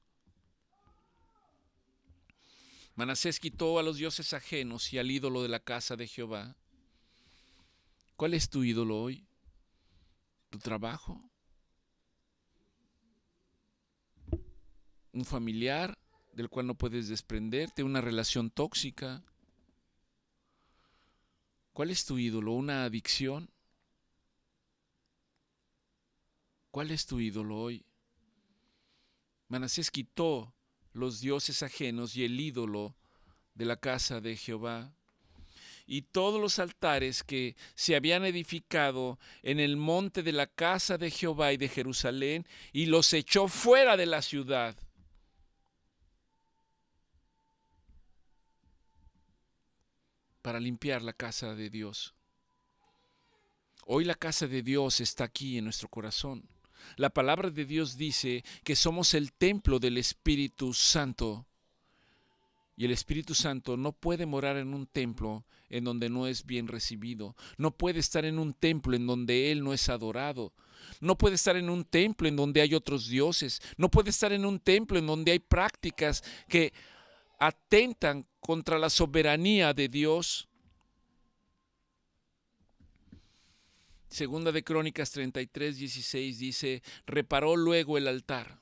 Manasés quitó a los dioses ajenos y al ídolo de la casa de Jehová. ¿Cuál es tu ídolo hoy? ¿Tu trabajo? ¿Un familiar del cual no puedes desprenderte? ¿Una relación tóxica? ¿Cuál es tu ídolo? ¿Una adicción? ¿Cuál es tu ídolo hoy? Manasés quitó los dioses ajenos y el ídolo de la casa de Jehová, y todos los altares que se habían edificado en el monte de la casa de Jehová y de Jerusalén, y los echó fuera de la ciudad. Para limpiar la casa de Dios. Hoy la casa de Dios está aquí en nuestro corazón. La palabra de Dios dice que somos el templo del Espíritu Santo. Y el Espíritu Santo no puede morar en un templo en donde no es bien recibido. No puede estar en un templo en donde Él no es adorado. No puede estar en un templo en donde hay otros dioses. No puede estar en un templo en donde hay prácticas que atentan contra la soberanía de Dios. Segunda de Crónicas 33:16 dice: reparó luego el altar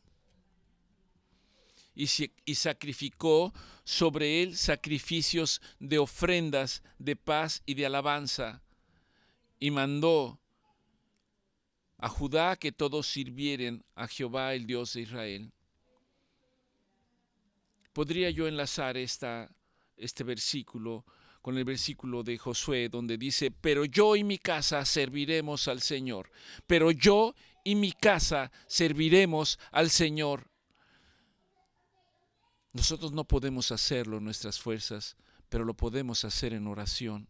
y sacrificó sobre él sacrificios de ofrendas de paz y de alabanza, y mandó a Judá que todos sirvieren a Jehová, el Dios de Israel. Podría yo enlazar este versículo con el versículo de Josué, donde dice: pero yo y mi casa serviremos al Señor. Pero yo y mi casa serviremos al Señor. Nosotros no podemos hacerlo en nuestras fuerzas, pero lo podemos hacer en oración,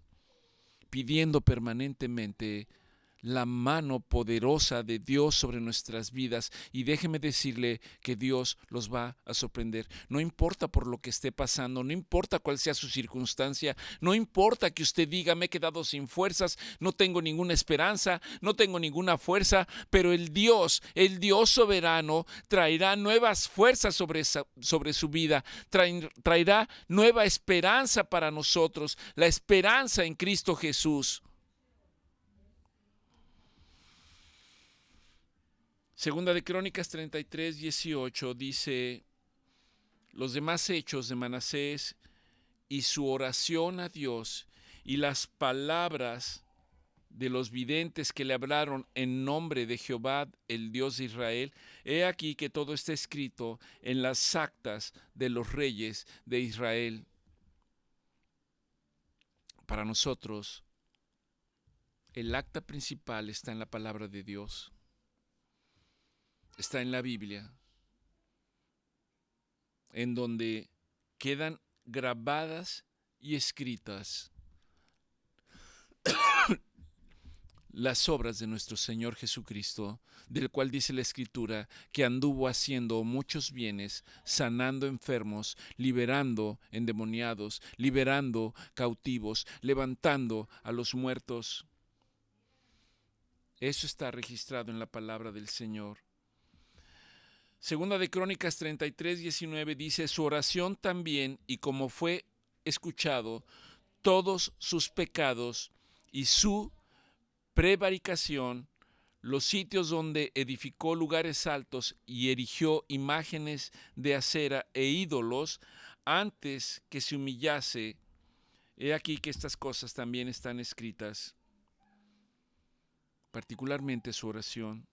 pidiendo permanentemente la mano poderosa de Dios sobre nuestras vidas, y déjeme decirle que Dios los va a sorprender. No importa por lo que esté pasando, no importa cuál sea su circunstancia, no importa que usted diga: me he quedado sin fuerzas, no tengo ninguna esperanza, no tengo ninguna fuerza, pero el Dios soberano traerá nuevas fuerzas sobre su vida, traerá nueva esperanza para nosotros, la esperanza en Cristo Jesús. Segunda de Crónicas 33:18 dice: los demás hechos de Manasés y su oración a Dios y las palabras de los videntes que le hablaron en nombre de Jehová, el Dios de Israel, he aquí que todo está escrito en las actas de los reyes de Israel. Para nosotros, el acta principal está en la palabra de Dios, está en la Biblia, en donde quedan grabadas y escritas las obras de nuestro Señor Jesucristo, del cual dice la Escritura que anduvo haciendo muchos bienes, sanando enfermos, liberando endemoniados, liberando cautivos, levantando a los muertos. Eso está registrado en la palabra del Señor. Segunda de Crónicas 33:19 dice: su oración también, y como fue escuchado, todos sus pecados y su prevaricación, los sitios donde edificó lugares altos y erigió imágenes de acera e ídolos, antes que se humillase. He aquí que estas cosas también están escritas, particularmente su oración,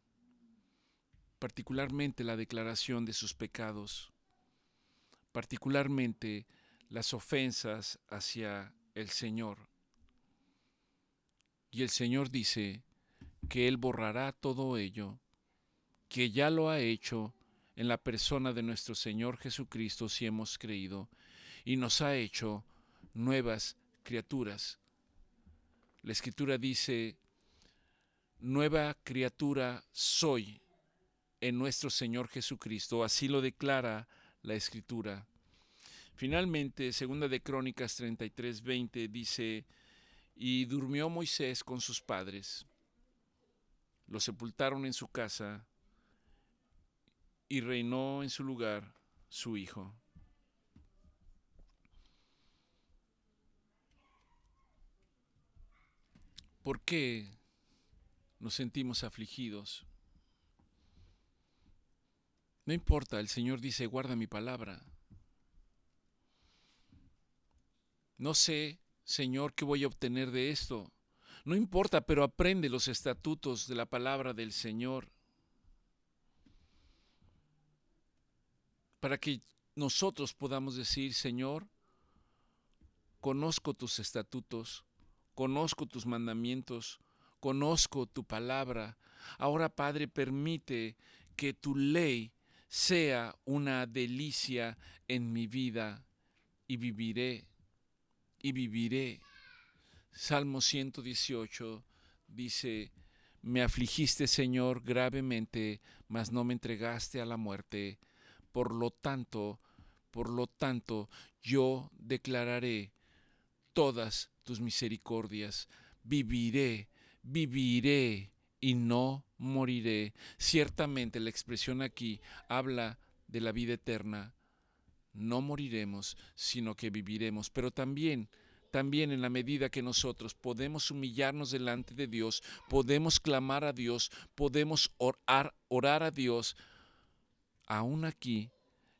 particularmente la declaración de sus pecados, particularmente las ofensas hacia el Señor. Y el Señor dice que Él borrará todo ello, que ya lo ha hecho en la persona de nuestro Señor Jesucristo si hemos creído, y nos ha hecho nuevas criaturas. La Escritura dice: nueva criatura soy en nuestro Señor Jesucristo, así lo declara la Escritura. Finalmente, segunda de Crónicas 33:20 dice: y durmió Moisés con sus padres, lo sepultaron en su casa, y reinó en su lugar su hijo. ¿Por qué nos sentimos afligidos? No importa, el Señor dice: guarda mi palabra. No sé, Señor, qué voy a obtener de esto. No importa, pero aprende los estatutos de la palabra del Señor, para que nosotros podamos decir: Señor, conozco tus estatutos, conozco tus mandamientos, conozco tu palabra. Ahora, Padre, permite que tu ley sea una delicia en mi vida, y viviré, y viviré. Salmo 118 dice: me afligiste, Señor, gravemente, mas no me entregaste a la muerte. Por lo tanto, yo declararé todas tus misericordias. Viviré, viviré y no moriré. Ciertamente la expresión aquí habla de la vida eterna. No moriremos, sino que viviremos. Pero también en la medida que nosotros podemos humillarnos delante de Dios, podemos clamar a Dios, podemos orar a Dios, aún aquí,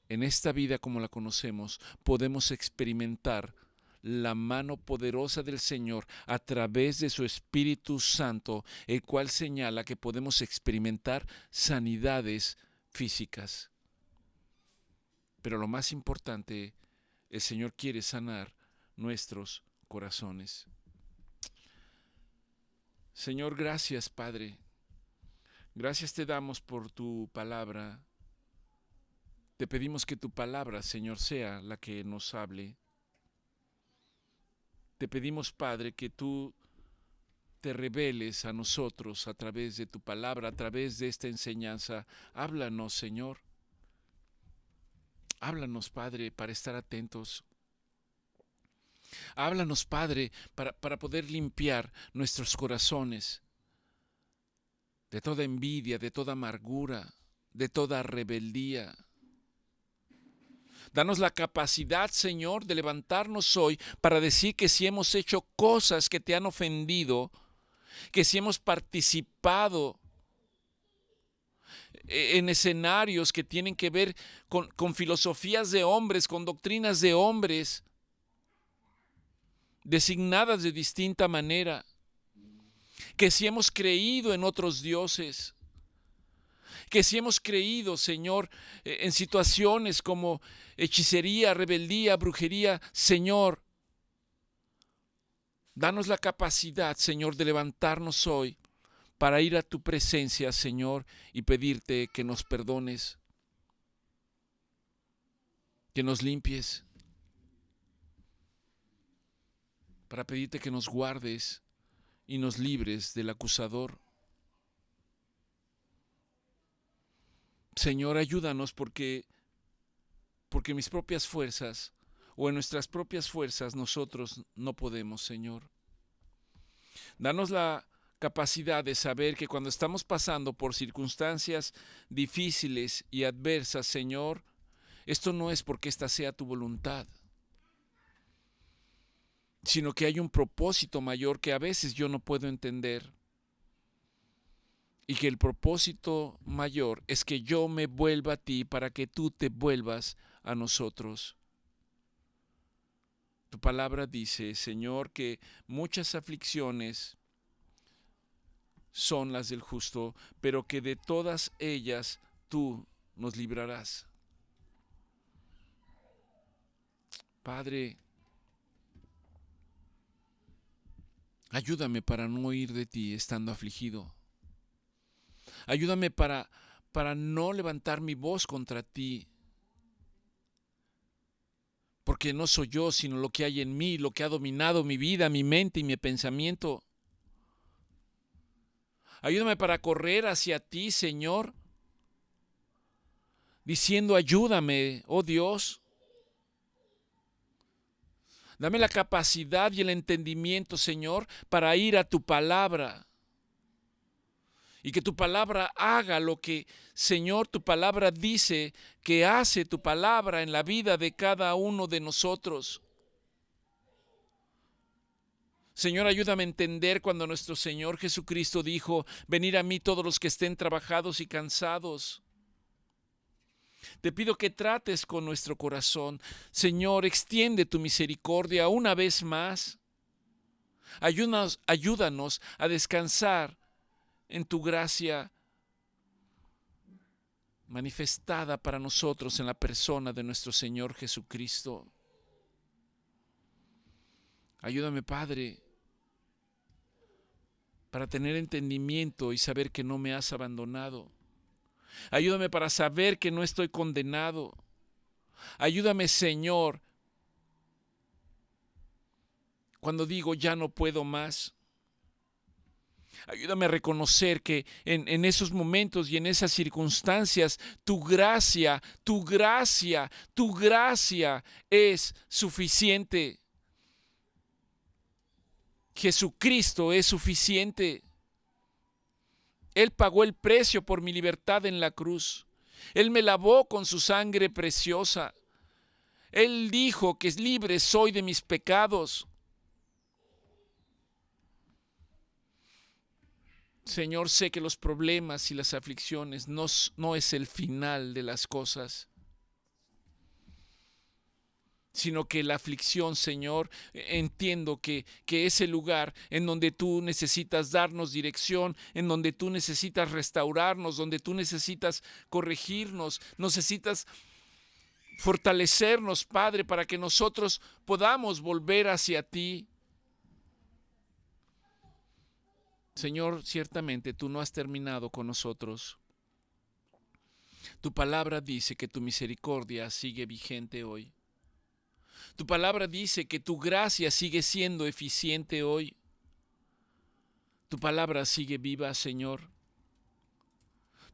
en esta vida como la conocemos, podemos experimentar la mano poderosa del Señor a través de su Espíritu Santo, el cual señala que podemos experimentar sanidades físicas. Pero lo más importante, el Señor quiere sanar nuestros corazones. Señor, gracias, Padre. Gracias te damos por tu palabra. Te pedimos que tu palabra, Señor, sea la que nos hable. Te pedimos, Padre, que tú te reveles a nosotros a través de tu palabra, a través de esta enseñanza. Háblanos, Señor. Háblanos, Padre, para estar atentos. Háblanos, Padre, para poder limpiar nuestros corazones de toda envidia, de toda amargura, de toda rebeldía. Danos la capacidad, Señor, de levantarnos hoy para decir que si hemos hecho cosas que te han ofendido, que si hemos participado en escenarios que tienen que ver con filosofías de hombres, con doctrinas de hombres, designadas de distinta manera, que si hemos creído en otros dioses, que si hemos creído, Señor, en situaciones como hechicería, rebeldía, brujería, Señor, danos la capacidad, Señor, de levantarnos hoy para ir a tu presencia, Señor, y pedirte que nos perdones, que nos limpies, para pedirte que nos guardes y nos libres del acusador. Señor, ayúdanos porque mis propias fuerzas o en nuestras propias fuerzas nosotros no podemos, Señor. Danos la capacidad de saber que cuando estamos pasando por circunstancias difíciles y adversas, Señor, esto no es porque esta sea tu voluntad, sino que hay un propósito mayor que a veces yo no puedo entender. Y que el propósito mayor es que yo me vuelva a ti para que tú te vuelvas a nosotros. Tu palabra dice, Señor, que muchas aflicciones son las del justo, pero que de todas ellas tú nos librarás. Padre, ayúdame para no huir de ti estando afligido. Ayúdame para no levantar mi voz contra ti, porque no soy yo, sino lo que hay en mí, lo que ha dominado mi vida, mi mente y mi pensamiento. Ayúdame para correr hacia ti, Señor, diciendo, ayúdame, oh Dios. Dame la capacidad y el entendimiento, Señor, para ir a tu palabra. Y que tu palabra haga lo que, Señor, tu palabra dice que hace tu palabra en la vida de cada uno de nosotros. Señor, ayúdame a entender cuando nuestro Señor Jesucristo dijo, venid a mí todos los que estén trabajados y cansados. Te pido que trates con nuestro corazón. Señor, extiende tu misericordia una vez más. Ayúdanos a descansar en tu gracia manifestada para nosotros en la persona de nuestro Señor Jesucristo. Ayúdame, Padre, para tener entendimiento y saber que no me has abandonado. Ayúdame para saber que no estoy condenado. Ayúdame, Señor, cuando digo ya no puedo más. Ayúdame a reconocer que en esos momentos y en esas circunstancias tu gracia es suficiente. Jesucristo es suficiente. Él pagó el precio por mi libertad en la cruz. Él me lavó con su sangre preciosa. Él dijo que libre soy de mis pecados. Señor, sé que los problemas y las aflicciones no es el final de las cosas, sino que la aflicción, Señor, entiendo que es el lugar en donde tú necesitas darnos dirección, en donde tú necesitas restaurarnos, donde tú necesitas corregirnos, necesitas fortalecernos, Padre, para que nosotros podamos volver hacia ti. Señor, ciertamente tú no has terminado con nosotros. Tu palabra dice que tu misericordia sigue vigente hoy. Tu palabra dice que tu gracia sigue siendo eficiente hoy. Tu palabra sigue viva, Señor.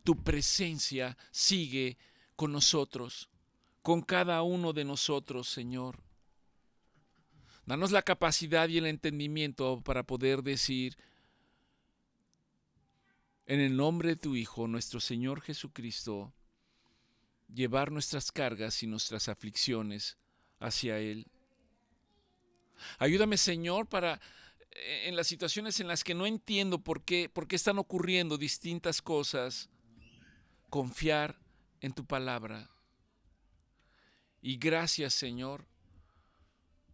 Tu presencia sigue con nosotros, con cada uno de nosotros, Señor. Danos la capacidad y el entendimiento para poder decir, en el nombre de tu Hijo, nuestro Señor Jesucristo, llevar nuestras cargas y nuestras aflicciones hacia Él. Ayúdame, Señor, para en las situaciones en las que no entiendo por qué están ocurriendo distintas cosas, confiar en tu palabra. Y gracias, Señor,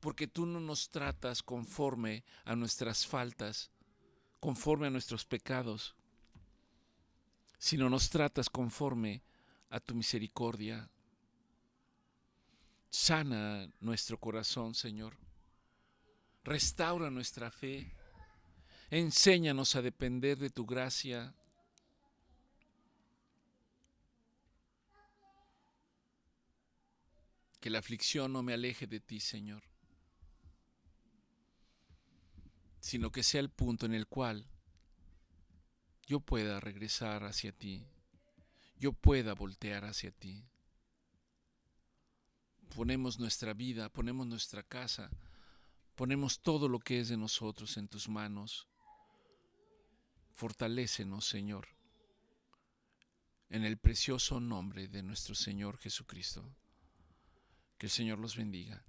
porque tú no nos tratas conforme a nuestras faltas, conforme a nuestros pecados, sino nos tratas conforme a tu misericordia. Sana nuestro corazón, Señor. Restaura nuestra fe. Enséñanos a depender de tu gracia. Que la aflicción no me aleje de ti, Señor, sino que sea el punto en el cual yo pueda regresar hacia ti, yo pueda voltear hacia ti. Ponemos nuestra vida, ponemos nuestra casa, ponemos todo lo que es de nosotros en tus manos. Fortalécenos, Señor, en el precioso nombre de nuestro Señor Jesucristo. Que el Señor los bendiga.